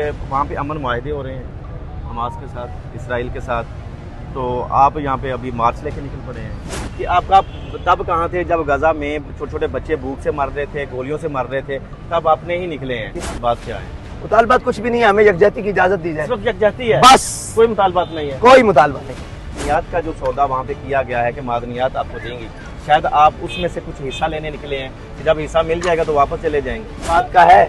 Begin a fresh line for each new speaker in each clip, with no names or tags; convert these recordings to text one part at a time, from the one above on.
وہاں پہ امن معاہدے ہو رہے ہیں حماس کے ساتھ، اسرائیل کے ساتھ، تو آپ یہاں پہ ابھی مارچ لے کے نکل پڑے ہیں کہ آپ کا تب کہاں تھے جب غزہ میں چھوٹے چھوٹے بچے بھوک سے مر رہے تھے، گولیوں سے مر رہے تھے، تب آپ نے ہی نکلے ہیں؟ بات کیا ہے؟
مطالبات کچھ بھی نہیں ہے، ہمیں یکجہتی کی اجازت دی جائے،
اس وقت یکجہتی ہے،
بس
کوئی مطالبات نہیں ہے،
کوئی مطالبہ نہیں۔
معدنیات کا جو سودا وہاں پہ کیا گیا ہے کہ معدنیات آپ کو دیں گی، شاید آپ اس میں سے کچھ حصہ لینے نکلے ہیں کہ جب حصہ مل جائے گا تو واپس چلے جائیں گے۔
بات کا ہے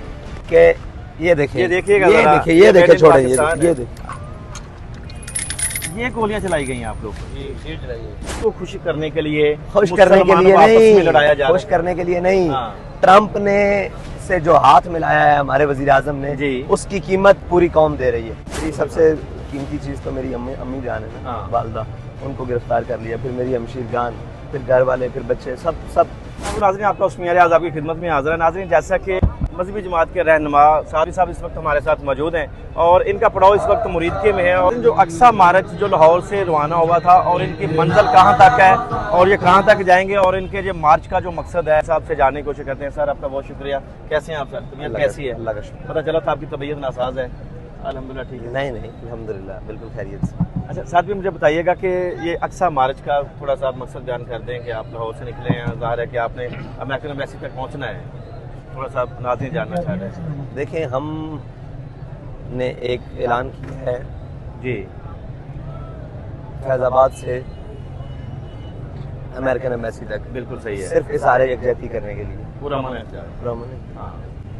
کہ یہ دیکھیں،
یہ دیکھیے گا،
یہ دیکھیں چھوڑیں، یہ دیکھیں
یہ گولیاں چلائی گئی ہیں آپ لوگ کو خوشی کرنے کے لیے،
خوش کرنے کے لیے نہیں، خوش
ہے
کرنے کے لیے نہیں۔
ہاں۔
ٹرمپ نے سے جو ہاتھ ملایا ہے ہمارے وزیر اعظم نے،
جی،
اس کی قیمت پوری قوم دے رہی ہے۔ میری سب سے قیمتی چیز تو میری امی جان ہے نا،
ہاں۔
والدہ، ان کو گرفتار کر لیا، پھر میری ہمشیرگان، پھر گھر والے، پھر بچے، سب۔
ناظرین، آپ کا عثمیہ ریاض آپ کی خدمت میں حاضر ہے۔ ناظرین، جیسا کہ مذہبی جماعت کے رہنما صادق صاحب اس وقت ہمارے ساتھ موجود ہیں اور ان کا پڑاؤ اس وقت مریدکے میں ہے، اور جو اقصی مارچ جو لاہور سے روانہ ہوا تھا اور ان کی منزل کہاں تک ہے اور یہ کہاں تک جائیں گے اور ان کے جو مارچ کا جو مقصد ہے صاحب سے جاننے کی کوشش کرتے ہیں۔ سر، آپ کا بہت شکریہ۔ کیسے ہیں آپ سر؟ طبیعت کیسی ہے؟
اللہ کا شکر۔
پتہ چلا تھا آپ کی طبیعت ناساز ہے؟ الحمدللہ ٹھیک ہے؟
نہیں الحمدللہ بالکل خیریت سے۔
اچھا، ساتھ بھی مجھے بتائیے گا کہ یہ اقصی مارچ کا تھوڑا سا مقصد بیان کر دیں کہ آپ لاہور سے نکلے ہیں، ظاہر ہے کہ آپ نے امریکن ایمبیسی تک پہنچنا ہے، تھوڑا سا ناظرین جاننا چاہ رہے ہیں۔
دیکھیں، ہم نے ایک اعلان کیا ہے
جی،
فیض آباد سے امریکن ایمبیسی تک،
بالکل صحیح ہے،
صرف اشارے یکجہتی کرنے کے لیے۔
پورا من ہے چاہ۔
ہاں،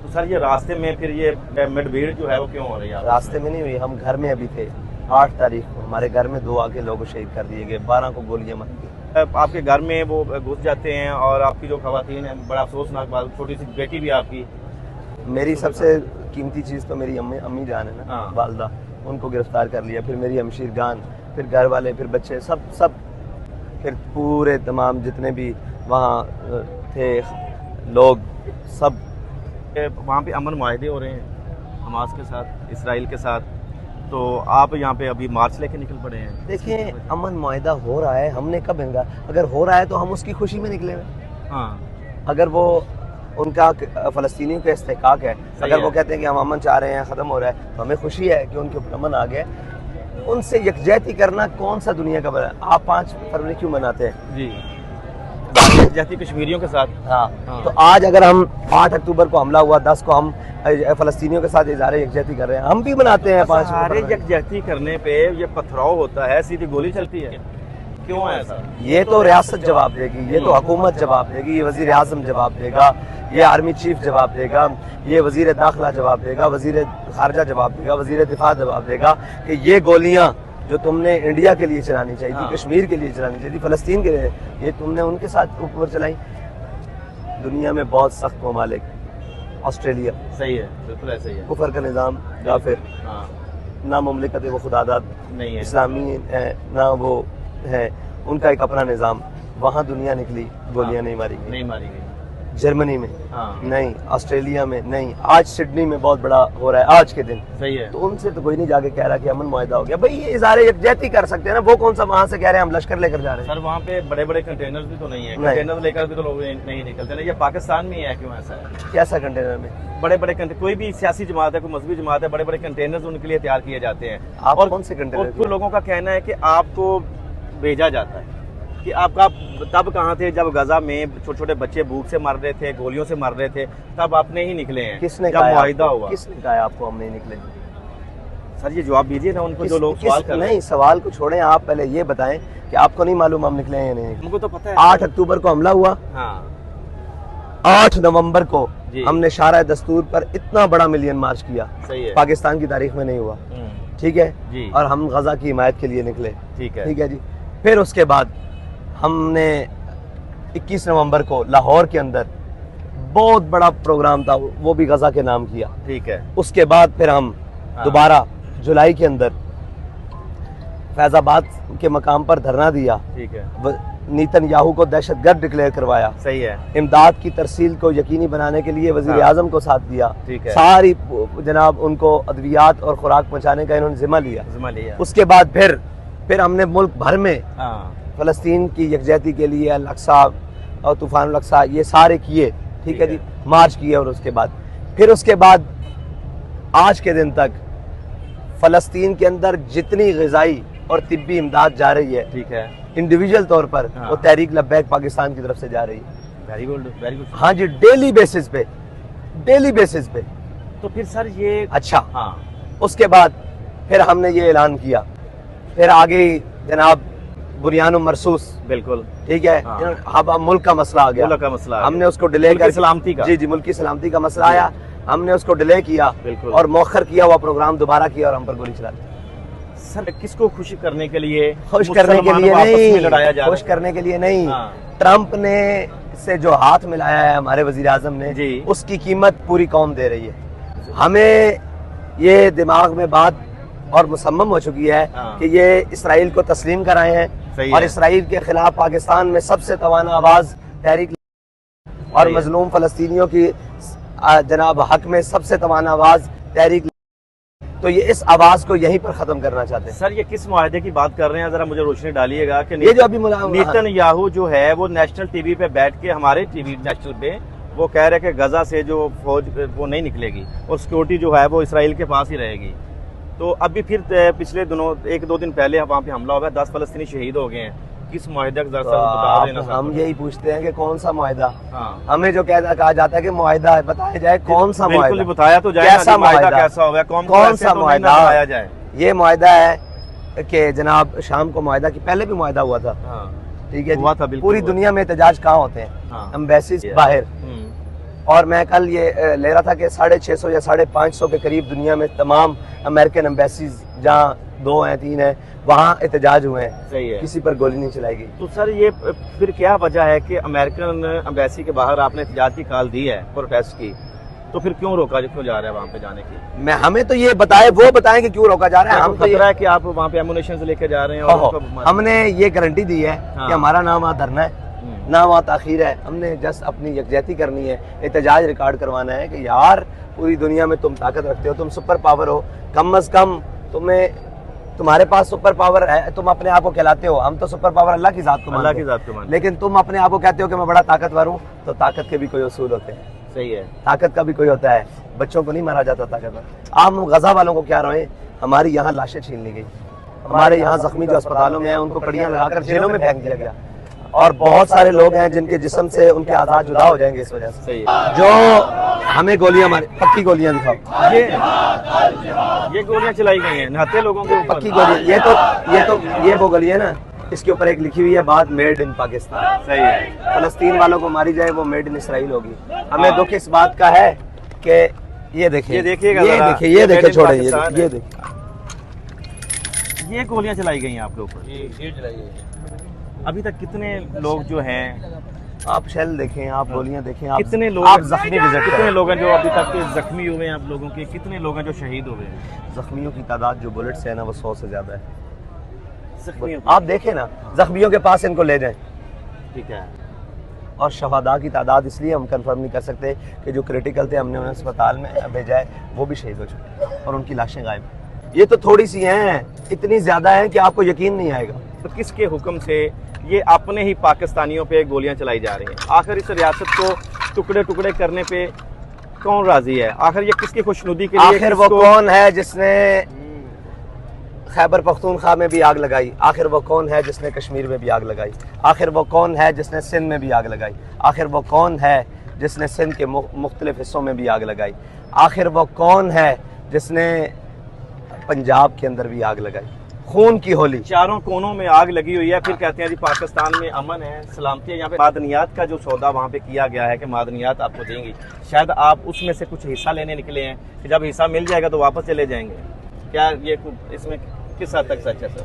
تو سر، یہ راستے میں پھر یہ مڈ بھیڑ جو ہے وہ کیوں ہو رہی ہے؟
راستے میں نہیں ہوئی، ہم گھر میں ابھی تھے۔ 8 تاریخ کو ہمارے گھر میں 2 آگے لوگ شہید کر دیے گئے، 12 کو گولیاں مار دی۔
آپ کے گھر میں وہ گھس جاتے ہیں اور آپ کی جو خواتین ہیں، بڑا افسوسناک بات، چھوٹی سی بیٹی بھی آپ کی۔
میری سب سے قیمتی چیز تو میری امی جان ہے نا،
ہاں۔
والدہ، ان کو گرفتار کر لیا، پھر میری ہمشیرگان، پھر گھر والے، پھر بچے، سب، پھر پورے تمام جتنے بھی وہاں تھے لوگ، سب۔
وہاں پہ امن معاہدے ہو رہے ہیں حماس کے ساتھ، اسرائیل کے ساتھ، تو آپ یہاں پہ ابھی مارچ لے کے نکل پڑے ہیں۔
دیکھیں، امن معاہدہ ہو رہا ہے، ہم نے کب انگا، اگر ہو رہا ہے تو ہم اس کی خوشی میں نکلے ہوئے۔
ہاں،
اگر وہ ان کا فلسطینیوں کا استحقاق ہے، اگر وہ کہتے ہیں کہ ہم امن چاہ رہے ہیں، ختم ہو رہا ہے، تو ہمیں خوشی ہے کہ ان کے اوپر امن آ گیا۔ ان سے یکجہتی کرنا کون سا دنیا کا بڑا؟ آپ 5 فروری کیوں مناتے ہیں؟
جی، جاتی کشمیریوں کے ساتھ۔
ہاں، تو آج اگر ہم 8 اکتوبر کو حملہ ہوا، 10 کو ہم فلسطینیوں کے ساتھ اظہار یکجہتی کر رہے ہیں، ہم بھی مناتے ہیں 5
سارے یکجہتی کرنے پہ یہ پتھراؤ ہوتا ہے، سیدھی گولی چلتی ہے، کیوں ہے ایسا؟
یہ تو ریاست جواب دے گی، یہ تو حکومت جواب دے گی، یہ وزیر اعظم جواب دے گا، یہ آرمی چیف جواب دے گا، یہ وزیر داخلہ جواب دے گا، وزیر خارجہ جواب دے گا، وزیر دفاع جواب دے گا کہ یہ گولیاں جو تم نے انڈیا کے لیے چلانی چاہیے تھی، کشمیر کے لیے چلانی چاہیے تھی، فلسطین کے لیے، یہ تم نے ان کے ساتھ اوپر چلائی۔ دنیا میں بہت سخت ممالک، آسٹریلیا،
صحیح ہے، بالکل ایسا ہی ہے،
کفر کا نظام، کافر،
ہاں،
نہ مملکت وہ خداداد
نہیں ہے،
اسلامی ہے، نہ وہ ہے، ان کا ایک اپنا نظام، وہاں دنیا نکلی، گولیاں نہیں ماری گئی۔
نہیں ماری گئی،
جرمنی میں
ہاں،
نہیں، آسٹریلیا میں نہیں، آج سڈنی میں بہت بڑا ہو رہا ہے آج کے دن،
صحیح ہے۔
تو ان سے تو کوئی نہیں جا کے کہہ رہا کہ امن معاہدہ ہو گیا۔ بھائی یہ اظہار یکجہتی کر سکتے ہیں نا، وہ کون سا وہاں سے کہہ رہے ہیں ہم لشکر لے کر جا رہے ہیں؟
سر، وہاں پہ بڑے بڑے کنٹینرز بھی تو نہیں ہیں،
نہیں۔
کنٹینر لے کر بھی تو لوگ نہیں نکلتے نا، یہ پاکستان میں ہی ہے، کیوں ایسا ہے؟
کیسا کنٹینر میں؟
بڑے بڑے کوئی بھی سیاسی جماعت ہے، کوئی مذہبی جماعت ہے، بڑے بڑے کنٹینرز ان کے لیے تیار کیے جاتے ہیں،
آپ
اور
کون سے
اور
کنٹینر؟
کچھ لوگوں کا کہنا ہے کہ آپ کو بھیجا جاتا ہے کہ آپ کا تب کہاں تھے جب غزہ میں چھوٹے چھوٹے بچے بھوک سے مر رہے تھے، گولیوں سے مر رہے تھے، تب آپ نے ہی نکلے ہیں؟
کس نے
جب
کہا
معاہدہ ہوا؟
کس نے کہا آپ کو ہم نہیں نکلے؟
سر، یہ جواب دیجیے نا ان کو جو لوگ سوال کر رہے ہیں۔
نہیں، سوال کو چھوڑیں، آپ پہلے یہ بتائیں کہ آپ کو نہیں معلوم ہم نکلے ہیں یا نہیں؟
ان کو تو پتہ ہے۔
8 اکتوبر کو حملہ ہوا،
ہاں،
8 نومبر کو
جی،
ہم نے شارع دستور پر اتنا بڑا ملین مارچ کیا،
صحیح ہے،
پاکستان کی تاریخ میں نہیں ہوا، ٹھیک ہے،
جی،
اور ہم غزہ کی حمایت کے لیے نکلے،
ٹھیک ہے،
ٹھیک ہے جی۔ پھر اس کے بعد ہم نے 21 نومبر کو لاہور کے اندر بہت بڑا پروگرام تھا، وہ بھی غزہ کے نام کیا،
ٹھیک ہے،
اس کے بعد پھر ہم دوبارہ جولائی کے اندر فیض آباد کے مقام پر دھرنا دیا،
ٹھیک ہے،
نیتن یاہو کو دہشت گرد ڈکلیئر کروایا،
صحیح ہے،
امداد کی ترسیل کو یقینی بنانے کے لیے وزیر اعظم کو ساتھ دیا،
ٹھیک ہے،
ساری جناب ان کو ادویات اور خوراک پہنچانے کا انہوں نے ذمہ لیا۔ اس کے بعد پھر ہم نے ملک بھر میں فلسطین کی یکجہتی کے لیے الاقصی اور طوفان الاقصی یہ سارے کیے، ٹھیک ہے جی، مارچ کیے، اور اس کے بعد آج کے دن تک فلسطین کے اندر جتنی غذائی اور طبی امداد جا رہی ہے
ٹھیک ہے
انڈیویجول طور پر
ہاں۔
وہ تحریک لبیک پاکستان کی طرف سے جا رہی ہے۔
Very good very good.
ہاں جی، ڈیلی بیسس پہ، ڈیلی بیسس پہ۔
تو پھر سر یہ
اچھا،
ہاں
اس کے بعد پھر ہم نے یہ اعلان کیا، پھر آگے جناب بنیان مرصوص،
بالکل
ٹھیک ہے،
ہاں۔
اب ملک کا مسئلہ آ گیا،
ملک کا مسئلہ
ہم نے اس کو ڈیلے
ملکی سلامتی کا،
جی جی ملکی سلامتی کا مسئلہ آیا، ہم نے اس کو ڈیلے کیا
بالکل،
اور مؤخر کیا ہوا پروگرام دوبارہ کیا اور ہم پر گولی چلا دی۔
سر کس کو خوشی کرنے کے لیے؟
خوش کرنے کے لیے
نہیں لڑایا جا
خوش کرنے کے لیے نہیں،
ہاں۔
ٹرمپ نے سے جو ہاتھ ملایا ہے ہمارے وزیر اعظم نے،
جی۔
اس کی قیمت پوری قوم دے رہی ہے۔ ہمیں یہ دماغ میں بات اور مصمم ہو چکی ہے
ہاں۔
کہ یہ اسرائیل کو تسلیم کرائے ہیں
صحیح
اور
ہے۔
اسرائیل کے خلاف پاکستان میں سب سے توانا آواز تحریک اور
صحیح ہے۔
مظلوم فلسطینیوں کی جناب حق میں سب سے توانا آواز تحریک، تو یہ اس آواز کو یہیں پر ختم کرنا چاہتے ہیں۔
سر یہ کس معاہدے کی بات کر رہے ہیں؟ ذرا مجھے روشنی ڈالیے گا کہ
یہ جو ابھی
نیتن یاہو جو ہے وہ نیشنل ٹی وی پہ بیٹھ کے، ہمارے ٹی وی نیشنل پہ وہ کہہ رہے کہ غزہ سے جو فوج وہ نہیں نکلے گی اور سیکورٹی جو ہے وہ اسرائیل کے پاس ہی رہے گی۔ تو ابھی پھر پچھلے دنوں ایک دو دن پہلے وہاں پہ حملہ ہوا ہے، 10 فلسطینی شہید ہو گئے ہیں۔ کس معاہدے کا ذرا بتا دینا سر۔
ہم یہی پوچھتے ہیں کہ کون سا معاہدہ؟
ہاں
ہمیں جو کہا جاتا ہے کہ معاہدہ ہے، بتایا جائے کون سا
بالکل
معاہدہ،
بتایا تو جائے
کیسا
معاہدہ کیسا ہوا ہے،
کون سا معاہدہ
بتایا جائے۔
یہ معاہدہ ہے کہ جناب شام کو معاہدہ کی پہلے بھی معاہدہ ہوا تھا،
ہاں
ٹھیک ہے
ہوا تھا،
جی،
بالکل
پوری
ہوا۔
دنیا میں احتجاج کہاں ہوتے ہیں؟
ہاں۔
ایمبیسیز باہر،
ہوں۔
اور میں کل یہ لے رہا تھا کہ 650 یا 550 کے قریب دنیا میں تمام امریکن ایمبیسیز جہاں 2 ہیں 3 ہیں وہاں احتجاج ہوئے ہیں،
صحیح ہے۔
کسی پر گولی نہیں چلائی گئی۔
تو سر یہ پھر کیا وجہ ہے کہ امریکن امبیسی کے باہر آپ نے احتجاج کی کال دی ہے، پروٹیسٹ کی، تو پھر کیوں روکا، کیوں جا رہا ہے وہاں پہ جانے کی؟
ہمیں تو یہ بتائے، وہ بتائیں کہ کیوں روکا جا رہا ہے۔ ہم تو
خطرہ ہے کہ آپ وہاں پہ ایمونیشن لے کے جا رہے ہیں اور ان کو
ہم نے یہ گارنٹی دی ہے
ہاں۔
کہ ہمارا نام وہاں دھرنا ہے، نہ وہاں تاخیر ہے، ہم نے جسٹ اپنی یکجہتی کرنی ہے، احتجاج ریکارڈ کروانا ہے کہ یار پوری دنیا میں تم طاقت رکھتے ہو، تم سپر پاور ہو، کم از کم تمہارے پاس سپر پاور ہے، تم اپنے آپ کو کہلاتے ہو، ہم تو سپر پاور اللہ کی ذات کو
اللہ
مانتے
کی
ہیں،
ذات کو مانتے ہیں۔
لیکن تم اپنے آپ کو کہتے ہو کہ میں بڑا طاقتور ہوں، تو طاقت کے بھی کوئی اصول ہوتے ہیں،
صحیح ہے۔
طاقت کا بھی کوئی ہوتا ہے، بچوں کو نہیں مارا جاتا طاقتور۔ عام غزہ والوں کو کیا روئیں، ہماری یہاں لاشیں چھین لی گئی، ہمارے یہاں زخمی جو اسپتالوں میں ہیں ان کو کڑیاں لگا کر جیلوں میں پھینک دیا گیا، اور بہت سارے لوگ ہیں جن کے جسم سے ان کے اعضاء جدا ہو جائیں گے اس وجہ سے۔
صحیح ہے۔
جو ہمیں گولیاں ماری، پکی گولیاں دکھاؤ،
یہ گولیاں چلائی گئی ہیں نہتے لوگوں کے اوپر۔
پکی گولیاں، یہ وہ گولی ہے نا، اس کے اوپر ایک لکھی ہوئی ہے بات میڈ ان پاکستان،
صحیح ہے۔
فلسطین والوں کو ماری جائے وہ میڈ ان اسرائیل ہوگی۔ ہمیں دکھ اس بات کا ہے کہ یہ دیکھیں،
یہ دیکھیے گا
یہ
ذرا،
دیکھیں، یہ
Made
دیکھیں،
in
چھوڑیں،
پاکستان ہے۔
یہ دیکھیں،
یہ گولیاں چلائی گئی ہیں آپ کے اوپر؟ ابھی تک کتنے لوگ جو ہیں،
آپ شیل دیکھیں، آپ گولیاں دیکھیں، آپ
کتنے لوگ،
آپ زخمی وزٹ
کتنے
کریں،
لوگ ہیں جو ابھی تک زخمی ہوئے ہیں آپ لوگوں کے، کتنے لوگ ہیں جو شہید ہوئے ہیں؟
زخمیوں کی تعداد جو بلٹ سے ہے نا وہ 100 سے زیادہ ہے۔
زخمیوں
آپ دیکھیں نا، زخمیوں کے پاس ان کو لے جائیں،
ٹھیک ہے۔
اور شہداء کی تعداد اس لیے ہم کنفرم نہیں کر سکتے کہ جو کریٹیکل تھے ہم نے انہیں اسپتال میں بھیجا ہے وہ بھی شہید ہو چکے ہیں اور ان کی لاشیں غائب ہیں۔ یہ تو تھوڑی سی ہیں، اتنی زیادہ ہیں کہ آپ کو یقین نہیں آئے گا۔
تو کس کے حکم سے یہ اپنے ہی پاکستانیوں پہ گولیاں چلائی جا رہی ہیں؟ آخر اس ریاست کو ٹکڑے ٹکڑے کرنے پہ کون راضی ہے؟ آخر یہ کس کی خوشنودی کے لیے؟
آخر وہ کون ہے جس نے خیبر پختونخوا میں بھی آگ لگائی؟ آخر وہ کون ہے جس نے کشمیر میں بھی آگ لگائی؟ آخر وہ کون ہے جس نے سندھ میں بھی آگ لگائی؟ آخر وہ کون ہے جس نے سندھ کے مختلف حصوں میں بھی آگ لگائی؟ آخر وہ کون ہے جس نے پنجاب کے اندر بھی آگ لگائی؟ خون کی ہولی،
چاروں کونوں میں آگ لگی ہوئی ہے، پھر کہتے ہیں جی پاکستان میں امن ہے، سلامتی ہے۔ یہاں پہ معدنیات کا جو سودا وہاں پہ کیا گیا ہے کہ معدنیات آپ کو دیں گی، شاید آپ اس میں سے کچھ حصہ لینے نکلے ہیں کہ جب حصہ مل جائے گا تو واپس چلے جائیں گے، کیا یہ اس میں کس حد تک سچ ہے سر؟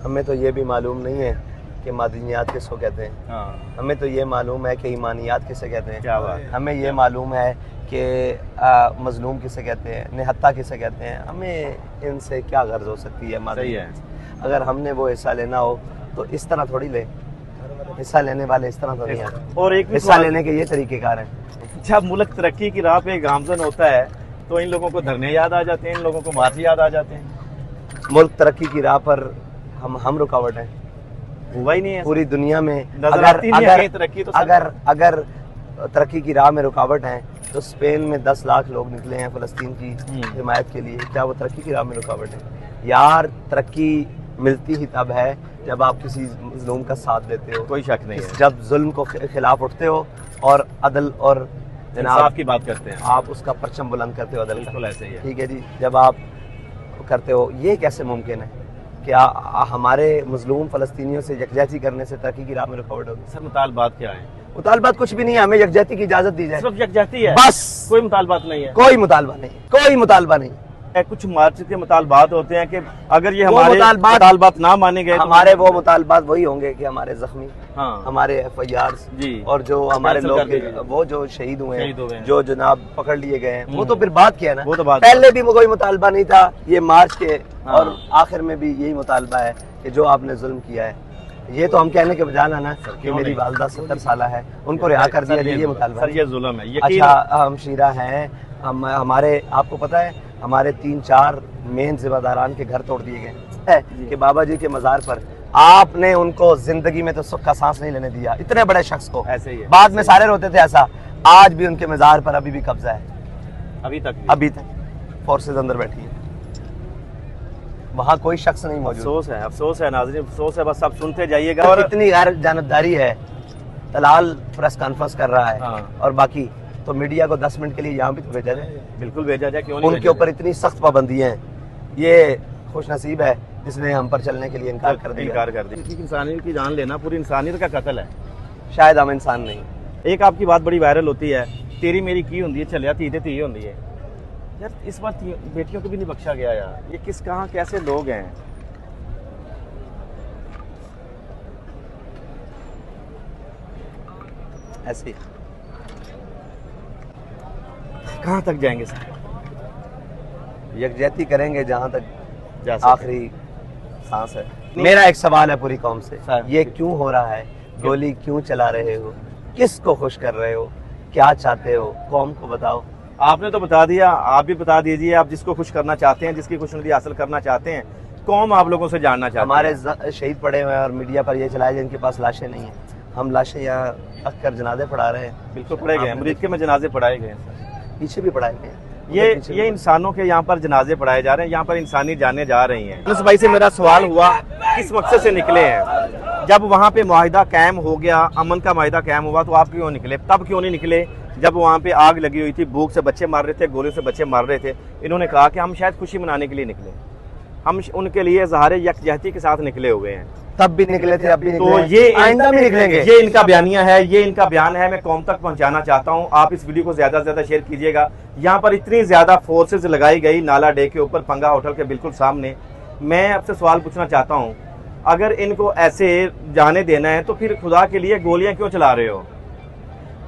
ہمیں تو یہ بھی معلوم نہیں ہے کہ معدنیات کس کو کہتے ہیں،
ہاں،
ہمیں تو یہ معلوم ہے کہ ایمانیات کسے کہتے ہیں،
کیا بات ہے۔
ہمیں یہ معلوم ہے کہ مظلوم کسے کہتے ہیں، نہتہ کسے کہتے ہیں، ہمیں ان سے کیا غرض ہو سکتی ہے
صحیح ہے۔
اگر ہم نے وہ حصہ لینا ہو تو اس طرح تھوڑی لے، حصہ لینے والے اس طرح تو نہیں آتے،
اور ایک بھی
حصہ لینے کے یہ طریقہ کار ہیں۔
جب ملک ترقی کی راہ پہ گامزن ہوتا ہے تو ان لوگوں کو دھرنے یاد آ جاتے ہیں، ان لوگوں کو مارچ یاد آ جاتے ہیں۔
ملک ترقی کی راہ پر ہم رکاوٹ ہیں،
ہوا ہی نہیں ہے
پوری دنیا میں
نظر آتی نہیں ہے کہیں ترقی تو سر۔
اگر ترقی کی راہ میں رکاوٹ ہیں، تو اسپین میں 10 لاکھ لوگ نکلے ہیں فلسطین کی حمایت کے لیے، کیا وہ ترقی کی راہ میں رکاوٹ ہے؟ یار ترقی ملتی ہی تب ہے جب آپ کسی مظلوم کا ساتھ دیتے ہو،
کوئی شک نہیں ہے،
جب ظلم کو خلاف اٹھتے ہو اور عدل اور
انصاف کی بات کرتے ہیں،
آپ اس کا پرچم بلند کرتے ہو عدل کا،
بالکل ایسے ہی ہے۔
ٹھیک ہے جی، جب آپ کرتے ہو، یہ کیسے ممکن ہے کہ ہمارے مظلوم فلسطینیوں سے یکجہتی کرنے سے ترقی کی راہ میں رکاوٹ ہوگی؟
سر مطالبات کیا ہیں؟
مطالبات کچھ بھی نہیں ہے، ہمیں یکجہتی کی اجازت دی جائے،
صرف یکجہتی ہے،
بس
کوئی مطالبات نہیں ہے،
کوئی مطالبہ نہیں، کوئی مطالبہ نہیں۔
کچھ مارکسٹ کے مطالبات ہوتے ہیں کہ اگر یہ
وہ
ہمارے
مطالبات
نہ مانے گئے تو
ہمارے وہ مطالبات وہی ہوں گے کہ ہمارے زخمی،
ہاں
ہمارے FIRs
جی
اور جو ہمارے
کینسل
لوگ
کر دیجیے،
وہ جو شہید ہوئے
شہید ہوئے
ہیں،
ہیں،
جو جناب پکڑ لیے گئے ہیں، وہ تو پھر بات کیا نا،
وہ تو بات
پہلے بھی کوئی مطالبہ نہیں تھا، یہ مارچ کے
ہاں۔
اور آخر میں بھی yہی مطالبہ ہے کہ جو آپ نے ظلم کیا ہے، یہ تو ہم کہنے کے بجائے نا کہ
کیوں
میری
نہیں؟
والدہ 70 سالہ ہے، ان کو رہا کر دیا جائے، یہ مطالبہ
سر
ہے۔
یہ ظلم ہے، یقین
اچھا ہمشیرہ ہیں، ہمارے آپ کو پتا ہے ہمارے 3-4 مین ذمہ داران کے گھر توڑ دیے گئے کہ بابا جی کے مزار پر آپ نے ان کو زندگی میں تو سکھ کا سانس نہیں لینے دیا، اتنے بڑے شخص کو،
ایسے ہی ہے،
بعد میں سارے روتے تھے ایسا، آج بھی ان کے مزار پر ابھی بھی قبضہ ہے، ابھی تک فورسز اندر بیٹھی ہیں، وہاں کوئی شخص نہیں موجود۔
افسوس ہے ناظرین، افسوس ہے، بس آپ سنتے جائیے گا۔
اور اتنی غیر جانبداری ہے، طلال پریس کانفرنس کر رہا ہے
ہاں۔
اور باقی تو میڈیا کو 10 منٹ کے لیے یہاں بھی تو بھیجا جائے،
بالکل بھیجا جائے، کیوں نہیں
ان کے اوپر اتنی سخت پابندیاں ہیں، یہ خوش نصیب ہے جس نے ہم پر چلنے کے لیے انکار کر دیا۔
انسانیت کی جان لینا پوری انسانیت کا قتل ہے،
شاید ہم انسان نہیں۔
ایک آپ کی بات بڑی وائرل ہوتی ہے، تیری میری کی ہوندی ہے چلیا تھی تے تی ہوندی ہے، یار اس بار بیٹیوں کو بھی نہیں بخشا گیا یار، یہ کس کہاں کیسے لوگ ہیں؟
ایسے
کہاں تک جائیں گے سر؟
یکجہتی کریں گے جہاں تک
جیسے
آخری سانس ہے۔ میرا ایک سوال ہے پوری قوم سے،
سر۔
یہ کیوں ہو رہا ہے؟ گولی کیوں چلا رہے ہو؟ کس کو خوش کر رہے ہو؟ کیا چاہتے ہو؟ قوم کو بتاؤ۔
آپ نے تو بتا دیا، آپ بھی بتا دیجئے، آپ جس کو خوش کرنا چاہتے ہیں، جس کی خوشنودی حاصل کرنا چاہتے ہیں، قوم آپ لوگوں سے جاننا چاہتے ہیں۔
ہمارے شہید پڑے ہوئے ہیں اور میڈیا پر یہ چلائے جن کے پاس لاشیں نہیں ہیں، ہم لاشیں یہاں رکھ کر جنازے پڑھا رہے ہیں،
بالکل پڑھے گئے ہیں، مریدکے میں جنازے پڑھائے گئے ہیں سر۔
پیچھے بھی پڑھائے گئے ہیں۔
یہ انسانوں کے یہاں پر جنازے پڑھائے جا رہے ہیں، یہاں پر انسانی جانیں جا رہی ہیں۔ انس بھائی سے میرا سوال ہوا کس مقصد سے نکلے ہیں؟ جب وہاں پہ معاہدہ قائم ہو گیا، امن کا معاہدہ قائم ہوا، تو آپ کیوں نکلے؟ تب کیوں نہیں نکلے جب وہاں پہ آگ لگی ہوئی تھی، بھوک سے بچے مر رہے تھے، گولیوں سے بچے مر رہے تھے؟ انہوں نے کہا کہ ہم شاید خوشی منانے کے لیے نکلے، ہم ان کے لیے اظہار یکجہتی کے ساتھ نکلے ہوئے ہیں۔
تب بھی نکلے تھے، اب بھی
تو
نکلے ہیں،
یہ
آئندہ بھی نکلیں گے۔
یہ ان کا بیانیہ ہے، یہ ان کا بیان ہے، میں قوم تک پہنچانا چاہتا ہوں۔ آپ اس ویڈیو کو زیادہ سے زیادہ شیئر کیجئے گا۔ یہاں پر اتنی زیادہ فورسز لگائی گئی نالا ڈے کے اوپر، پنگا ہوٹل کے بالکل سامنے۔ میں آپ سے سوال پوچھنا چاہتا ہوں، اگر ان کو ایسے جانے دینا ہے تو پھر خدا کے لیے گولیاں کیوں چلا رہے ہو؟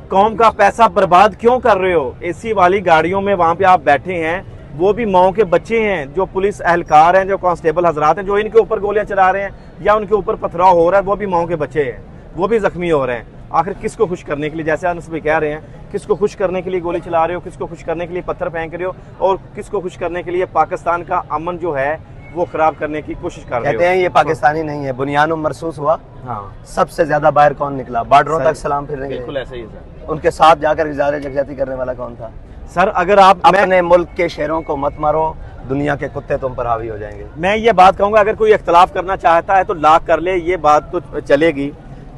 قوم کا پیسہ برباد کیوں کر رہے ہو؟ اے سی والی گاڑیوں میں وہاں پہ آپ بیٹھے ہیں، وہ بھی ماؤں کے بچے ہیں، جو پولیس اہلکار ہیں، جو کانسٹیبل حضرات ہیں، جو ان کے اوپر گولیاں چلا رہے ہیں یا ان کے اوپر پتھراؤ ہو رہا ہے، وہ بھی ماؤں کے بچے ہیں، وہ بھی زخمی ہو رہے ہیں۔ آخر کس کو خوش کرنے کے لیے، جیسے انس بھائی کہہ رہے ہیں، کس کو خوش کرنے کے لیے گولی چلا رہے ہو، کس کو خوش کرنے کے لیے پتھر پھینک رہے ہو، اور کس کو خوش کرنے کے لیے پاکستان کا امن جو ہے وہ خراب کرنے کی کوشش کر رہے ہو؟
کہتے ہیں یہ پاکستانی نہیں ہے، بنیان مرصوص ہوا،
ہاں
سب سے زیادہ باہر کون نکلا؟ بارڈروں تک سلام پھرنے
بالکل
کے
ایسے ہی ہے
ان کے ساتھ جا کر اظہار یکجہتی کرنے والا کون تھا؟
سر۔ اگر آپ
اپنے ملک کے شیروں کو مت مارو، دنیا کے کتے تم پر حاوی ہو جائیں گے۔
میں یہ بات کہوں گا، اگر کوئی اختلاف کرنا چاہتا ہے تو لاکھ کر لے، یہ بات تو چلے گی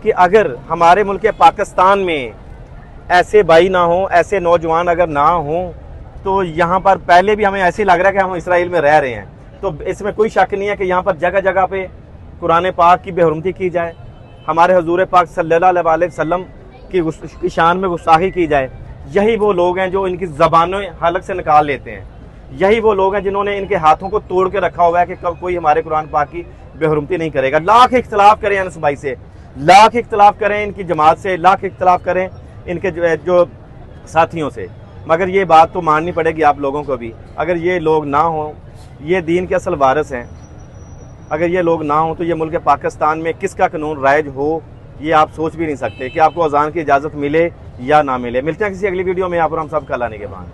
کہ اگر ہمارے ملک پاکستان میں ایسے بھائی نہ ہوں، ایسے نوجوان اگر نہ ہوں، تو یہاں پر پہلے بھی ہمیں ایسے لگ رہا ہے کہ ہم اسرائیل میں رہ رہے ہیں۔ تو اس میں کوئی شک نہیں ہے کہ یہاں پر جگہ جگہ پہ قرآن پاک کی بے حرمتی کی جائے، ہمارے حضور پاک صلی اللہ علیہ وسلم کی شان میں گستاخی کی جائے۔ یہی وہ لوگ ہیں جو ان کی زبانیں حلق سے نکال لیتے ہیں، یہی وہ لوگ ہیں جنہوں نے ان کے ہاتھوں کو توڑ کے رکھا ہوا ہے کہ کوئی ہمارے قرآن پاک کی بے حرمتی نہیں کرے گا۔ لاکھ اختلاف کریں انس بھائی سے، لاکھ اختلاف کریں ان کی جماعت سے، لاکھ اختلاف کریں ان کے جو ساتھیوں سے، مگر یہ بات تو ماننی پڑے گی آپ لوگوں کو بھی۔ اگر یہ لوگ نہ ہوں، یہ دین کے اصل وارث ہیں، اگر یہ لوگ نہ ہوں تو یہ ملک پاکستان میں کس کا قانون رائج ہو، یہ آپ سوچ بھی نہیں سکتے کہ آپ کو اذان کی اجازت ملے یا نہ ملے۔ ملتے ہیں کسی اگلی ویڈیو میں، یہاں پر ہم سب کا لانے کے بعد۔